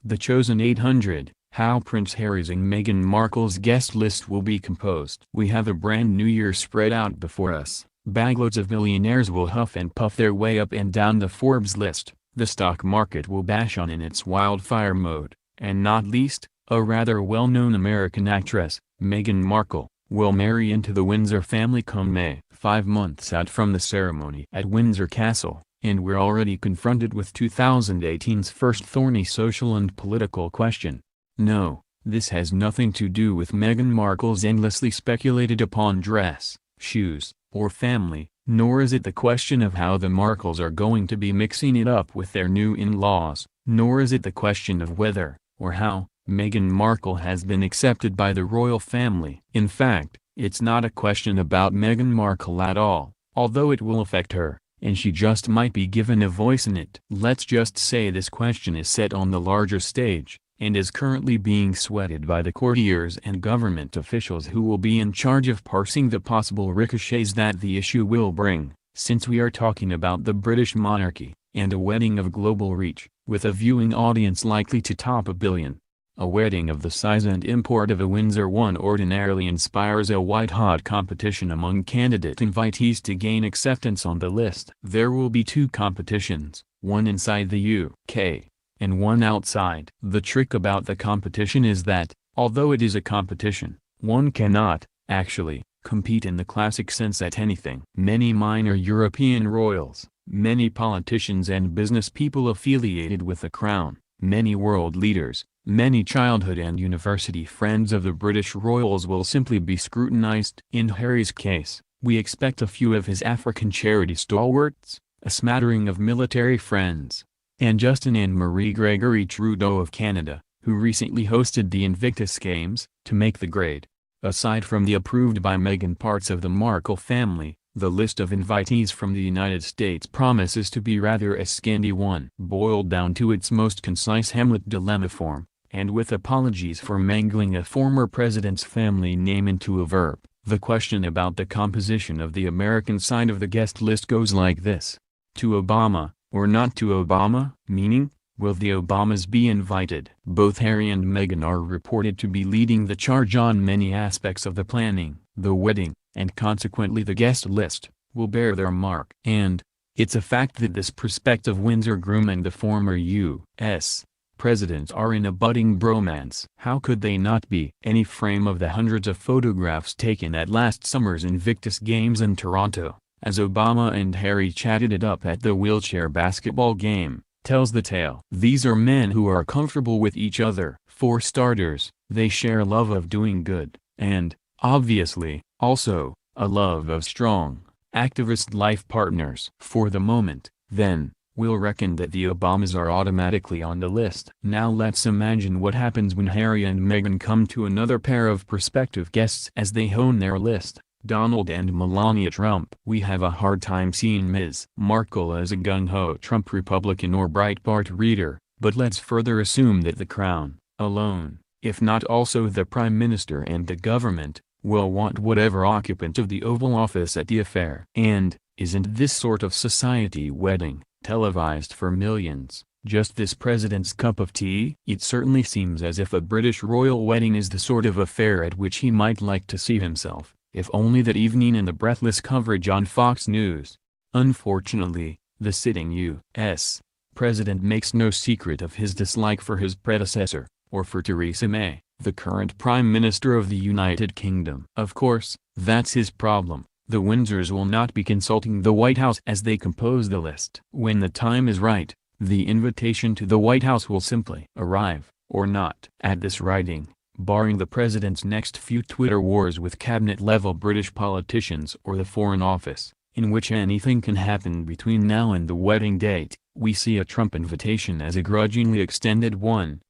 The chosen 800, how Prince Harry's and Meghan Markle's guest list will be composed. We have a brand new year spread out before us. Bagloads of millionaires will huff and puff their way up and down the Forbes list. The stock market will bash on in its wildfire mode. And not least, a rather well-known American actress, Meghan Markle, will marry into the Windsor family come May. 5 months out from the ceremony at Windsor Castle, and we're already confronted with 2018's first thorny social and political question. No, this has nothing to do with Meghan Markle's endlessly speculated upon dress, shoes, or family, nor is it the question of how the Markles are going to be mixing it up with their new in-laws, nor is it the question of whether, or how, Meghan Markle has been accepted by the royal family. In fact, it's not a question about Meghan Markle at all, although it will affect her, and she just might be given a voice in it. Let's just say this question is set on the larger stage, and is currently being sweated by the courtiers and government officials who will be in charge of parsing the possible ricochets that the issue will bring, since we are talking about the British monarchy, and a wedding of global reach, with a viewing audience likely to top 1 billion. A wedding of the size and import of a Windsor one ordinarily inspires a white-hot competition among candidate invitees to gain acceptance on the list. There will be 2 competitions, one inside the UK, and one outside. The trick about the competition is that, although it is a competition, one cannot, actually, compete in the classic sense at anything. Many minor European royals, many politicians and business people affiliated with the crown, many world leaders, many childhood and university friends of the British royals will simply be scrutinized. In Harry's case, we expect a few of his African charity stalwarts, a smattering of military friends, and Justin and Marie Gregory Trudeau of Canada, who recently hosted the Invictus Games, to make the grade. Aside from the approved by Meghan parts of the Markle family, the list of invitees from the United States promises to be rather a scanty one. Boiled down to its most concise Hamlet dilemma form, and with apologies for mangling a former president's family name into a verb, the question about the composition of the American side of the guest list goes like this. To Obama, or not to Obama? Meaning, will the Obamas be invited? Both Harry and Meghan are reported to be leading the charge on many aspects of the planning. The wedding, and consequently the guest list, will bear their mark. And, it's a fact that this prospective Windsor groom and the former U.S. president are in a budding bromance. How could they not be? Any frame of the hundreds of photographs taken at last summer's Invictus Games in Toronto, as Obama and Harry chatted it up at the wheelchair basketball game, tells the tale. These are men who are comfortable with each other. For starters, they share a love of doing good, and, obviously, also, a love of strong, activist life partners. For the moment, then, we'll reckon that the Obamas are automatically on the list. Now let's imagine what happens when Harry and Meghan come to another pair of prospective guests as they hone their list, Donald and Melania Trump. We have a hard time seeing Ms. Markle as a gung-ho Trump Republican or Breitbart reader, but let's further assume that the Crown, alone, if not also the Prime Minister and the government, will want whatever occupant of the Oval Office at the affair. And, isn't this sort of society wedding, televised for millions, just this president's cup of tea? It certainly seems as if a British royal wedding is the sort of affair at which he might like to see himself, if only that evening in the breathless coverage on Fox News. Unfortunately, the sitting U.S. president makes no secret of his dislike for his predecessor, or for Theresa May, the current Prime Minister of the United Kingdom. Of course, that's his problem. The Windsors will not be consulting the White House as they compose the list. When the time is right, the invitation to the White House will simply arrive, or not. At this writing, barring the president's next few Twitter wars with cabinet-level British politicians or the Foreign Office, in which anything can happen between now and the wedding date, we see a Trump invitation as a grudgingly extended one.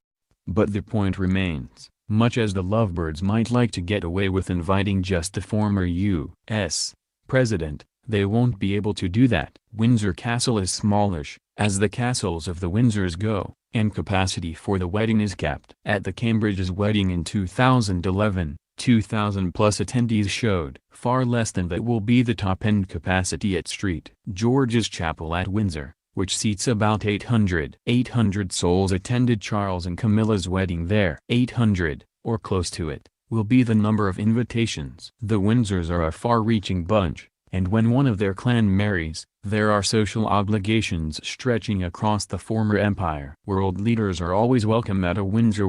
But the point remains, much as the lovebirds might like to get away with inviting just the former U.S. president, they won't be able to do that. Windsor Castle is smallish, as the castles of the Windsors go, and capacity for the wedding is capped. At the Cambridge's wedding in 2011, 2,000 plus attendees showed. Far less than that will be the top-end capacity at St. George's Chapel at Windsor, which seats about 800. 800 souls attended Charles and Camilla's wedding there. 800, or close to it, will be the number of invitations. The Windsors are a far-reaching bunch, and when one of their clan marries, there are social obligations stretching across the former empire. World leaders are always welcome at a Windsor